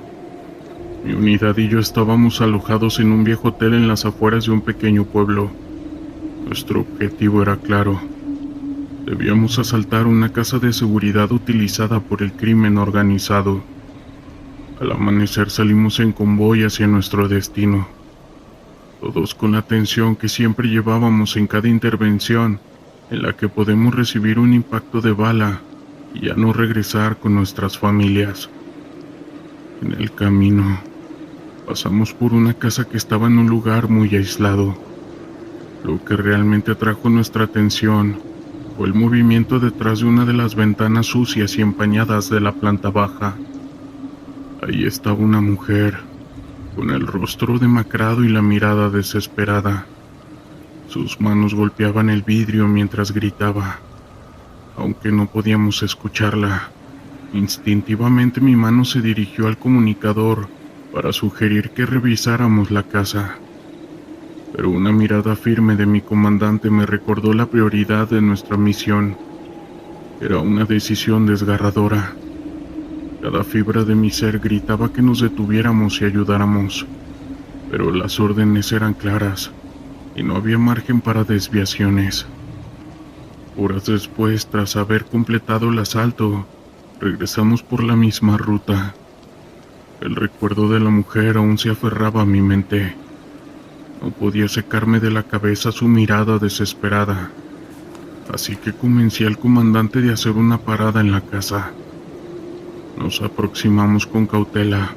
Mi unidad y yo estábamos alojados en un viejo hotel en las afueras de un pequeño pueblo. Nuestro objetivo era claro. Debíamos asaltar una casa de seguridad utilizada por el crimen organizado. Al amanecer salimos en convoy hacia nuestro destino, todos con la tensión que siempre llevábamos en cada intervención en la que podemos recibir un impacto de bala y ya no regresar con nuestras familias. En el camino, pasamos por una casa que estaba en un lugar muy aislado. Lo que realmente atrajo nuestra atención fue el movimiento detrás de una de las ventanas sucias y empañadas de la planta baja. Ahí estaba una mujer, con el rostro demacrado y la mirada desesperada. Sus manos golpeaban el vidrio mientras gritaba. Aunque no podíamos escucharla, instintivamente mi mano se dirigió al comunicador para sugerir que revisáramos la casa. Pero una mirada firme de mi comandante me recordó la prioridad de nuestra misión. Era una decisión desgarradora. Cada fibra de mi ser gritaba que nos detuviéramos y ayudáramos, pero las órdenes eran claras y no había margen para desviaciones. Horas después, tras haber completado el asalto, regresamos por la misma ruta. El recuerdo de la mujer aún se aferraba a mi mente. No podía sacarme de la cabeza su mirada desesperada, así que convencí al comandante de hacer una parada en la casa. Nos aproximamos con cautela,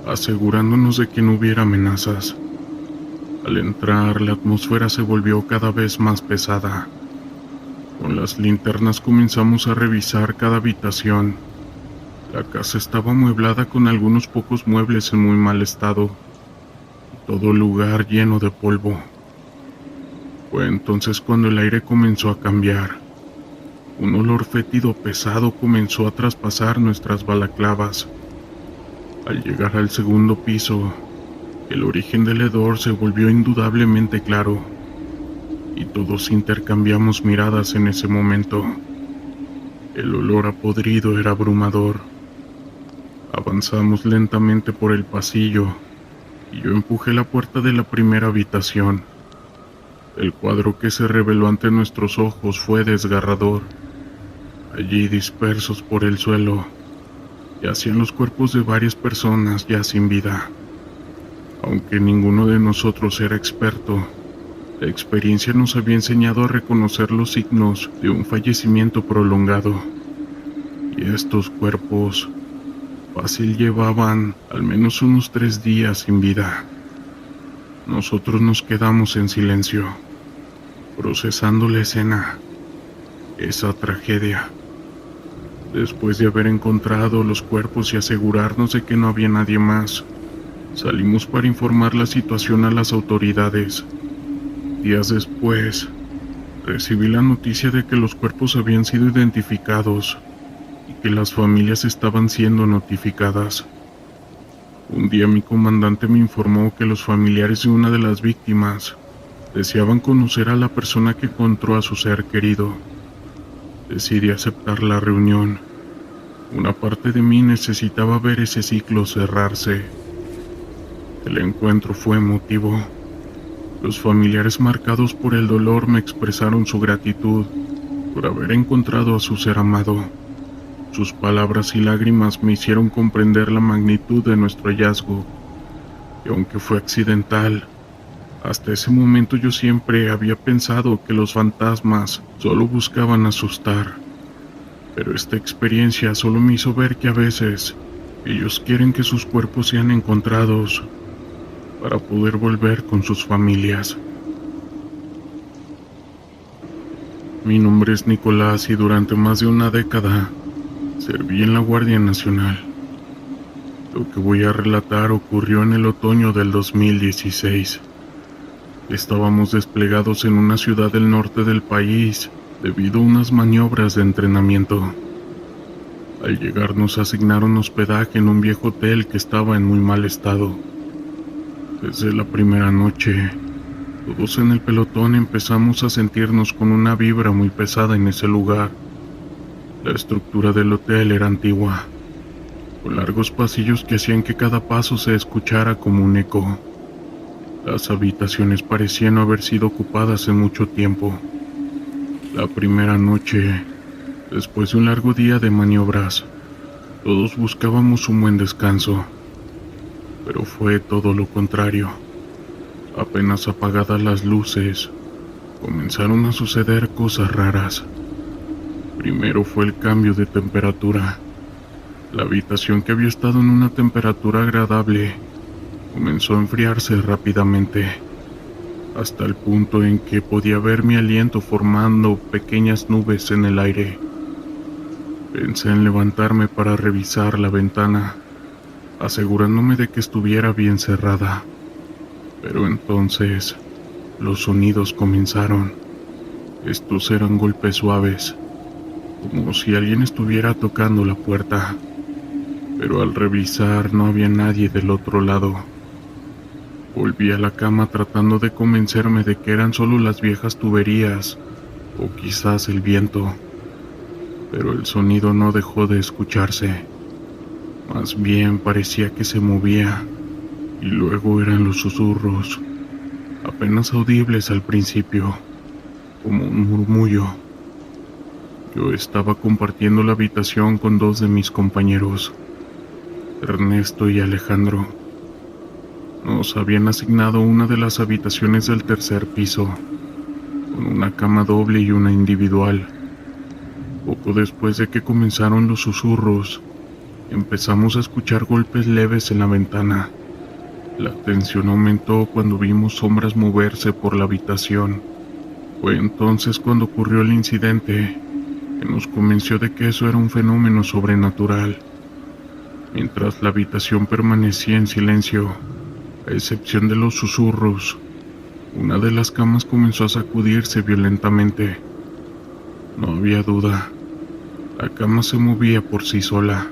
asegurándonos de que no hubiera amenazas. Al entrar, la atmósfera se volvió cada vez más pesada. Con las linternas comenzamos a revisar cada habitación. La casa estaba amueblada con algunos pocos muebles en muy mal estado, y todo el lugar lleno de polvo. Fue entonces cuando el aire comenzó a cambiar. Un olor fétido pesado comenzó a traspasar nuestras balaclavas. Al llegar al segundo piso, el origen del hedor se volvió indudablemente claro, y todos intercambiamos miradas en ese momento. El olor a podrido era abrumador. Avanzamos lentamente por el pasillo, y yo empujé la puerta de la primera habitación. El cuadro que se reveló ante nuestros ojos fue desgarrador. Allí, dispersos por el suelo, yacían los cuerpos de varias personas ya sin vida. Aunque ninguno de nosotros era experto, la experiencia nos había enseñado a reconocer los signos de un fallecimiento prolongado. Y estos cuerpos fácil llevaban al menos unos 3 días sin vida. Nosotros nos quedamos en silencio, procesando la escena, esa tragedia. Después de haber encontrado los cuerpos y asegurarnos de que no había nadie más, salimos para informar la situación a las autoridades. Días después, recibí la noticia de que los cuerpos habían sido identificados y que las familias estaban siendo notificadas. Un día mi comandante me informó que los familiares de una de las víctimas deseaban conocer a la persona que encontró a su ser querido. Decidí aceptar la reunión. Una parte de mí necesitaba ver ese ciclo cerrarse. El encuentro fue emotivo. Los familiares marcados por el dolor me expresaron su gratitud por haber encontrado a su ser amado. Sus palabras y lágrimas me hicieron comprender la magnitud de nuestro hallazgo, y aunque fue accidental, hasta ese momento yo siempre había pensado que los fantasmas solo buscaban asustar. Pero esta experiencia solo me hizo ver que a veces ellos quieren que sus cuerpos sean encontrados para poder volver con sus familias. Mi nombre es Nicolás y durante más de una década serví en la Guardia Nacional. Lo que voy a relatar ocurrió en el otoño del 2016. Estábamos desplegados en una ciudad del norte del país debido a unas maniobras de entrenamiento. Al llegar nos asignaron hospedaje en un viejo hotel que estaba en muy mal estado. Desde la primera noche, todos en el pelotón empezamos a sentirnos con una vibra muy pesada en ese lugar. La estructura del hotel era antigua, con largos pasillos que hacían que cada paso se escuchara como un eco. Las habitaciones parecían no haber sido ocupadas en mucho tiempo. La primera noche, después de un largo día de maniobras, todos buscábamos un buen descanso, pero fue todo lo contrario. Apenas apagadas las luces, comenzaron a suceder cosas raras. Primero fue el cambio de temperatura. La habitación, que había estado en una temperatura agradable, comenzó a enfriarse rápidamente, hasta el punto en que podía ver mi aliento formando pequeñas nubes en el aire. Pensé en levantarme para revisar la ventana, asegurándome de que estuviera bien cerrada. Pero entonces, los sonidos comenzaron. Estos eran golpes suaves, como si alguien estuviera tocando la puerta. Pero al revisar no había nadie del otro lado. Volví a la cama tratando de convencerme de que eran solo las viejas tuberías, o quizás el viento. Pero el sonido no dejó de escucharse. Más bien parecía que se movía, y luego eran los susurros, apenas audibles al principio, como un murmullo. Yo estaba compartiendo la habitación con dos de mis compañeros, Ernesto y Alejandro. Nos habían asignado una de las habitaciones del tercer piso, con una cama doble y una individual. Poco después de que comenzaron los susurros, empezamos a escuchar golpes leves en la ventana. La tensión aumentó cuando vimos sombras moverse por la habitación. Fue entonces cuando ocurrió el incidente, que nos convenció de que eso era un fenómeno sobrenatural. Mientras la habitación permanecía en silencio, a excepción de los susurros, una de las camas comenzó a sacudirse violentamente. No había duda, la cama se movía por sí sola.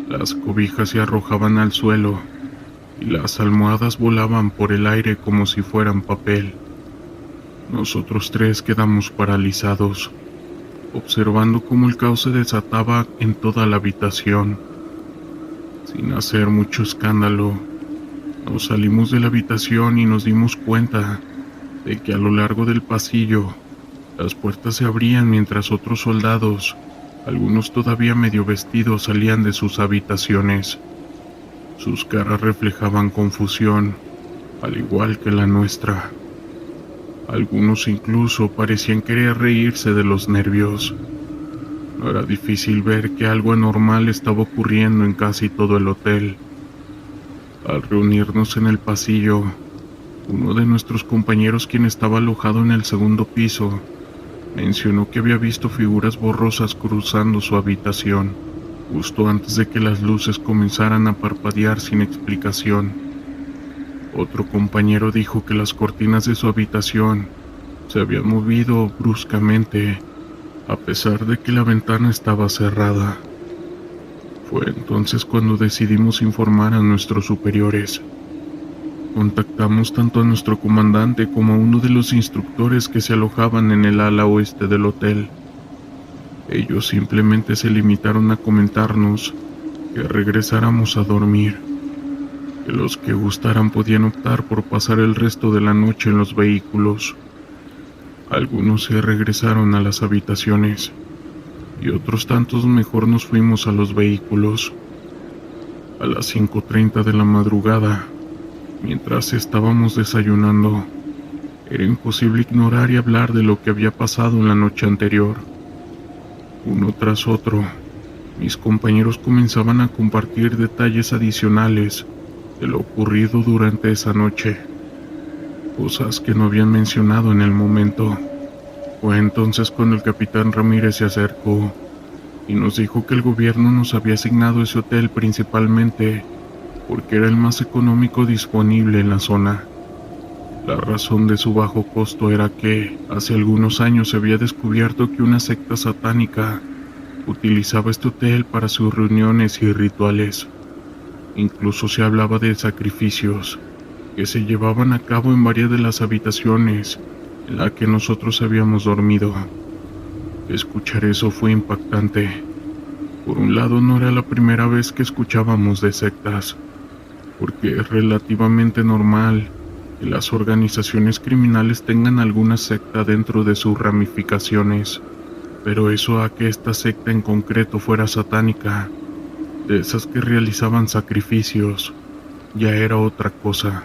Las cobijas se arrojaban al suelo y las almohadas volaban por el aire como si fueran papel. Nosotros tres quedamos paralizados, observando cómo el caos se desataba en toda la habitación. Sin hacer mucho escándalo, nos salimos de la habitación y nos dimos cuenta de que a lo largo del pasillo las puertas se abrían mientras otros soldados, algunos todavía medio vestidos, salían de sus habitaciones. Sus caras reflejaban confusión, al igual que la nuestra. Algunos incluso parecían querer reírse de los nervios. No era difícil ver que algo anormal estaba ocurriendo en casi todo el hotel. Al reunirnos en el pasillo, uno de nuestros compañeros, quien estaba alojado en el segundo piso, mencionó que había visto figuras borrosas cruzando su habitación, justo antes de que las luces comenzaran a parpadear sin explicación. Otro compañero dijo que las cortinas de su habitación se habían movido bruscamente, a pesar de que la ventana estaba cerrada. Fue entonces cuando decidimos informar a nuestros superiores. Contactamos tanto a nuestro comandante como a uno de los instructores que se alojaban en el ala oeste del hotel. Ellos simplemente se limitaron a comentarnos que regresáramos a dormir, que los que gustaran podían optar por pasar el resto de la noche en los vehículos. Algunos se regresaron a las habitaciones y otros tantos mejor nos fuimos a los vehículos. A las 5:30 de la madrugada, mientras estábamos desayunando, era imposible ignorar y hablar de lo que había pasado en la noche anterior. Uno tras otro, mis compañeros comenzaban a compartir detalles adicionales de lo ocurrido durante esa noche, cosas que no habían mencionado en el momento. Fue entonces cuando el capitán Ramírez se acercó y nos dijo que el gobierno nos había asignado ese hotel principalmente porque era el más económico disponible en la zona. La razón de su bajo costo era que hace algunos años se había descubierto que una secta satánica utilizaba este hotel para sus reuniones y rituales. Incluso se hablaba de sacrificios que se llevaban a cabo en varias de las habitaciones en las que nosotros habíamos dormido. Escuchar eso fue impactante. Por un lado, no era la primera vez que escuchábamos de sectas, porque es relativamente normal que las organizaciones criminales tengan alguna secta dentro de sus ramificaciones, pero eso a que esta secta en concreto fuera satánica, de esas que realizaban sacrificios, ya era otra cosa.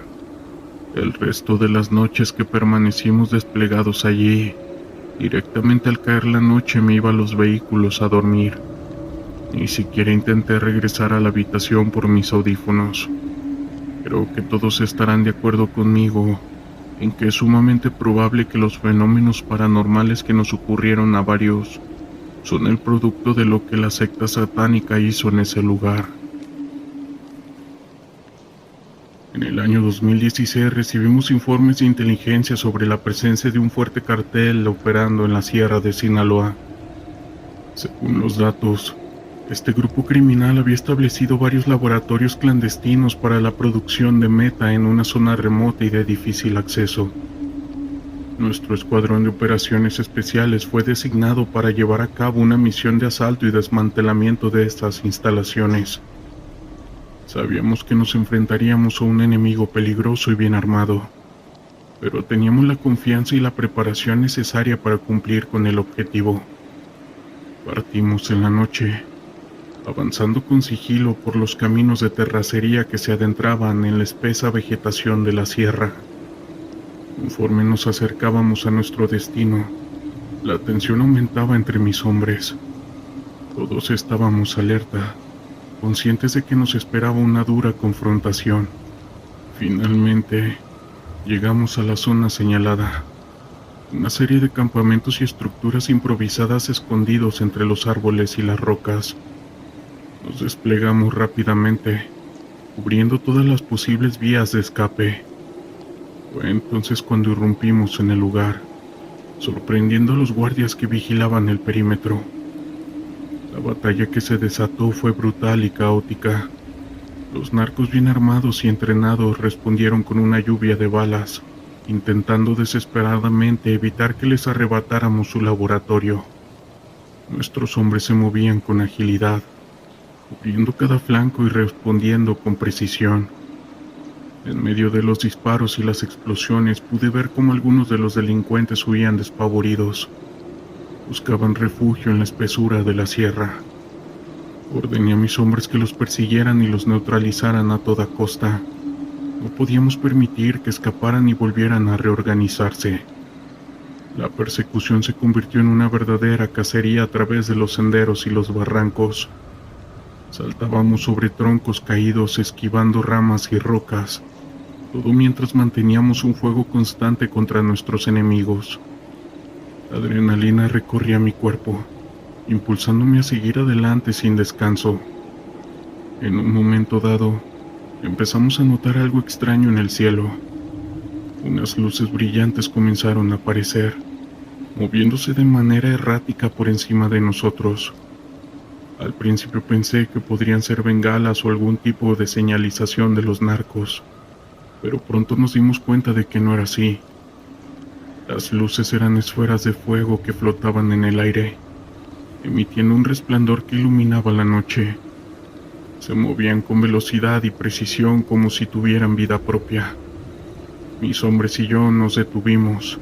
El resto de las noches que permanecimos desplegados allí, directamente al caer la noche me iba a los vehículos a dormir. Ni siquiera intenté regresar a la habitación por mis audífonos. Creo que todos estarán de acuerdo conmigo en que es sumamente probable que los fenómenos paranormales que nos ocurrieron a varios son el producto de lo que la secta satánica hizo en ese lugar. En el año 2016 recibimos informes de inteligencia sobre la presencia de un fuerte cartel operando en la sierra de Sinaloa. Según los datos, este grupo criminal había establecido varios laboratorios clandestinos para la producción de meta en una zona remota y de difícil acceso. Nuestro escuadrón de operaciones especiales fue designado para llevar a cabo una misión de asalto y desmantelamiento de estas instalaciones. Sabíamos que nos enfrentaríamos a un enemigo peligroso y bien armado, pero teníamos la confianza y la preparación necesaria para cumplir con el objetivo. Partimos en la noche, avanzando con sigilo por los caminos de terracería que se adentraban en la espesa vegetación de la sierra. Conforme nos acercábamos a nuestro destino, la tensión aumentaba entre mis hombres. Todos estábamos alerta, conscientes de que nos esperaba una dura confrontación. Finalmente, llegamos a la zona señalada. Una serie de campamentos y estructuras improvisadas escondidos entre los árboles y las rocas. Nos desplegamos rápidamente, cubriendo todas las posibles vías de escape. Fue entonces cuando irrumpimos en el lugar, sorprendiendo a los guardias que vigilaban el perímetro. La batalla que se desató fue brutal y caótica. Los narcos bien armados y entrenados respondieron con una lluvia de balas, intentando desesperadamente evitar que les arrebatáramos su laboratorio. Nuestros hombres se movían con agilidad, cubriendo cada flanco y respondiendo con precisión. En medio de los disparos y las explosiones pude ver cómo algunos de los delincuentes huían despavoridos. Buscaban refugio en la espesura de la sierra. Ordené a mis hombres que los persiguieran y los neutralizaran a toda costa. No podíamos permitir que escaparan y volvieran a reorganizarse. La persecución se convirtió en una verdadera cacería a través de los senderos y los barrancos. Saltábamos sobre troncos caídos, esquivando ramas y rocas, todo mientras manteníamos un fuego constante contra nuestros enemigos. La adrenalina recorría mi cuerpo, impulsándome a seguir adelante sin descanso. En un momento dado, empezamos a notar algo extraño en el cielo. Unas luces brillantes comenzaron a aparecer, moviéndose de manera errática por encima de nosotros. Al principio pensé que podrían ser bengalas o algún tipo de señalización de los narcos, pero pronto nos dimos cuenta de que no era así. Las luces eran esferas de fuego que flotaban en el aire, emitiendo un resplandor que iluminaba la noche. Se movían con velocidad y precisión como si tuvieran vida propia. Mis hombres y yo nos detuvimos,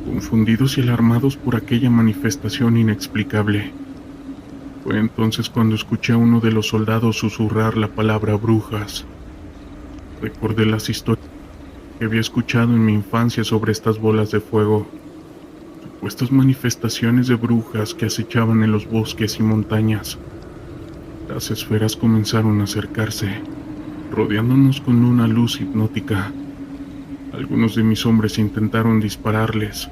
confundidos y alarmados por aquella manifestación inexplicable. Fue entonces cuando escuché a uno de los soldados susurrar la palabra brujas. Recordé las historias que había escuchado en mi infancia sobre estas bolas de fuego, supuestas manifestaciones de brujas que acechaban en los bosques y montañas. Las esferas comenzaron a acercarse, rodeándonos con una luz hipnótica. Algunos de mis hombres intentaron dispararles,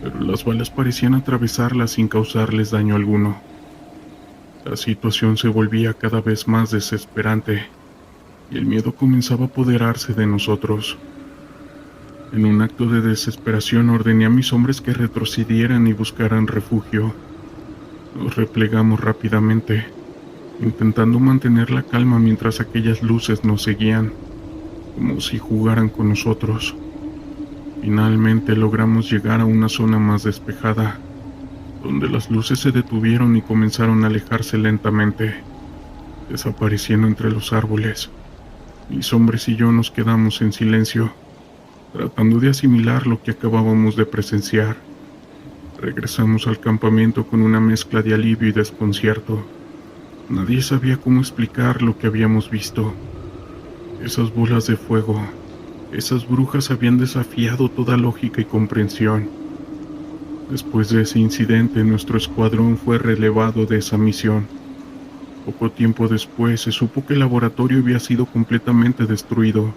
pero las balas parecían atravesarlas sin causarles daño alguno. La situación se volvía cada vez más desesperante, y el miedo comenzaba a apoderarse de nosotros. En un acto de desesperación ordené a mis hombres que retrocedieran y buscaran refugio. Nos replegamos rápidamente, intentando mantener la calma mientras aquellas luces nos seguían, como si jugaran con nosotros. Finalmente logramos llegar a una zona más despejada, donde las luces se detuvieron y comenzaron a alejarse lentamente, desapareciendo entre los árboles. Mis hombres y yo nos quedamos en silencio, tratando de asimilar lo que acabábamos de presenciar. Regresamos al campamento con una mezcla de alivio y desconcierto. Nadie sabía cómo explicar lo que habíamos visto. Esas bolas de fuego, esas brujas habían desafiado toda lógica y comprensión. Después de ese incidente, nuestro escuadrón fue relevado de esa misión. Poco tiempo después se supo que el laboratorio había sido completamente destruido,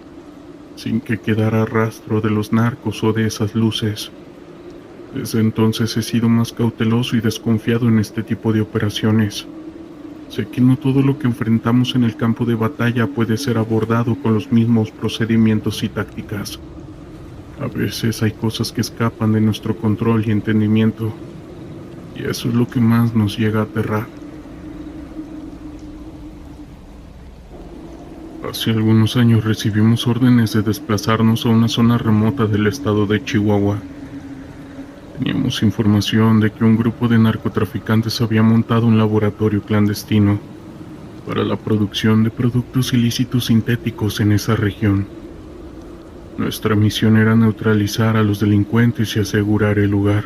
sin que quedara rastro de los narcos o de esas luces. Desde entonces he sido más cauteloso y desconfiado en este tipo de operaciones. Sé que no todo lo que enfrentamos en el campo de batalla puede ser abordado con los mismos procedimientos y tácticas. A veces hay cosas que escapan de nuestro control y entendimiento, y eso es lo que más nos llega a aterrar. Hace algunos años recibimos órdenes de desplazarnos a una zona remota del estado de Chihuahua. Teníamos información de que un grupo de narcotraficantes había montado un laboratorio clandestino para la producción de productos ilícitos sintéticos en esa región. Nuestra misión era neutralizar a los delincuentes y asegurar el lugar.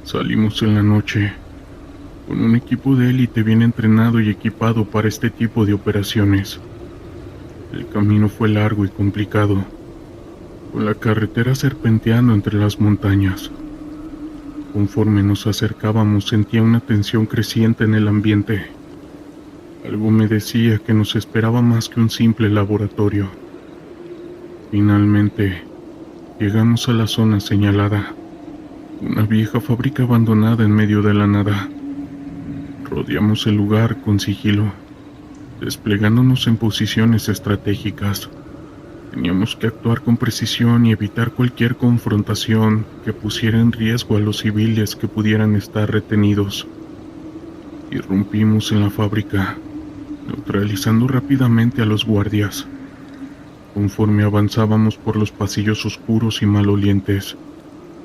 Salimos en la noche, con un equipo de élite bien entrenado y equipado para este tipo de operaciones. El camino fue largo y complicado, con la carretera serpenteando entre las montañas. Conforme nos acercábamos sentía una tensión creciente en el ambiente. Algo me decía que nos esperaba más que un simple laboratorio. Finalmente, llegamos a la zona señalada, una vieja fábrica abandonada en medio de la nada. Rodeamos el lugar con sigilo, desplegándonos en posiciones estratégicas. Teníamos que actuar con precisión y evitar cualquier confrontación que pusiera en riesgo a los civiles que pudieran estar retenidos. Irrumpimos en la fábrica, neutralizando rápidamente a los guardias. Conforme avanzábamos por los pasillos oscuros y malolientes,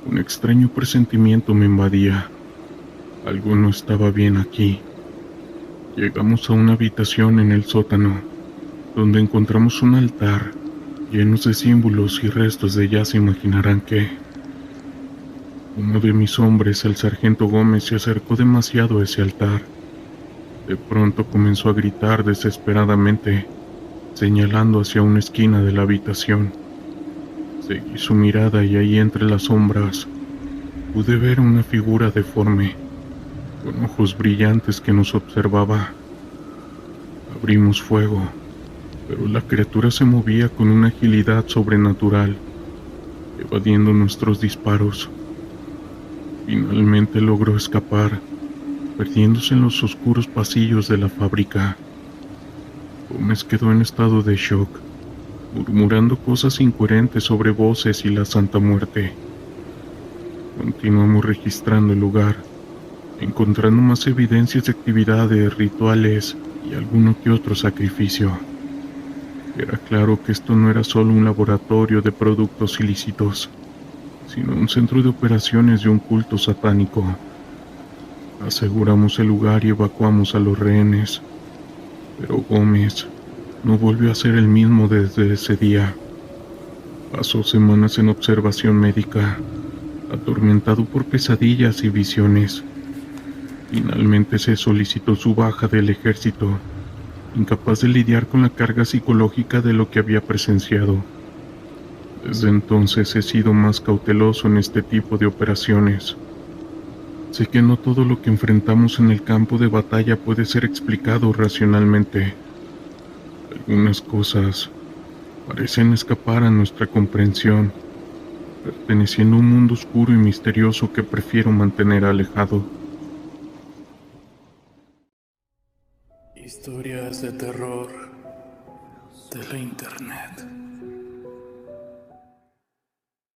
un extraño presentimiento me invadía. Algo no estaba bien aquí. Llegamos a una habitación en el sótano, donde encontramos un altar llenos de símbolos y restos de ya se imaginarán qué. Uno de mis hombres, el sargento Gómez, se acercó demasiado a ese altar. De pronto comenzó a gritar desesperadamente, señalando hacia una esquina de la habitación. Seguí su mirada y ahí entre las sombras pude ver una figura deforme, con ojos brillantes que nos observaba. Abrimos fuego, pero la criatura se movía con una agilidad sobrenatural, evadiendo nuestros disparos. Finalmente logró escapar, perdiéndose en los oscuros pasillos de la fábrica. Gómez quedó en estado de shock, murmurando cosas incoherentes sobre voces y la Santa Muerte. Continuamos registrando el lugar, encontrando más evidencias de actividades, rituales y alguno que otro sacrificio. Era claro que esto no era solo un laboratorio de productos ilícitos, sino un centro de operaciones de un culto satánico. Aseguramos el lugar y evacuamos a los rehenes, pero Gómez no volvió a ser el mismo desde ese día. Pasó semanas en observación médica, atormentado por pesadillas y visiones. Finalmente se solicitó su baja del ejército, incapaz de lidiar con la carga psicológica de lo que había presenciado. Desde entonces he sido más cauteloso en este tipo de operaciones. Sé que no todo lo que enfrentamos en el campo de batalla puede ser explicado racionalmente. Algunas cosas parecen escapar a nuestra comprensión, perteneciendo a un mundo oscuro y misterioso que prefiero mantener alejado. Historias de terror de la internet.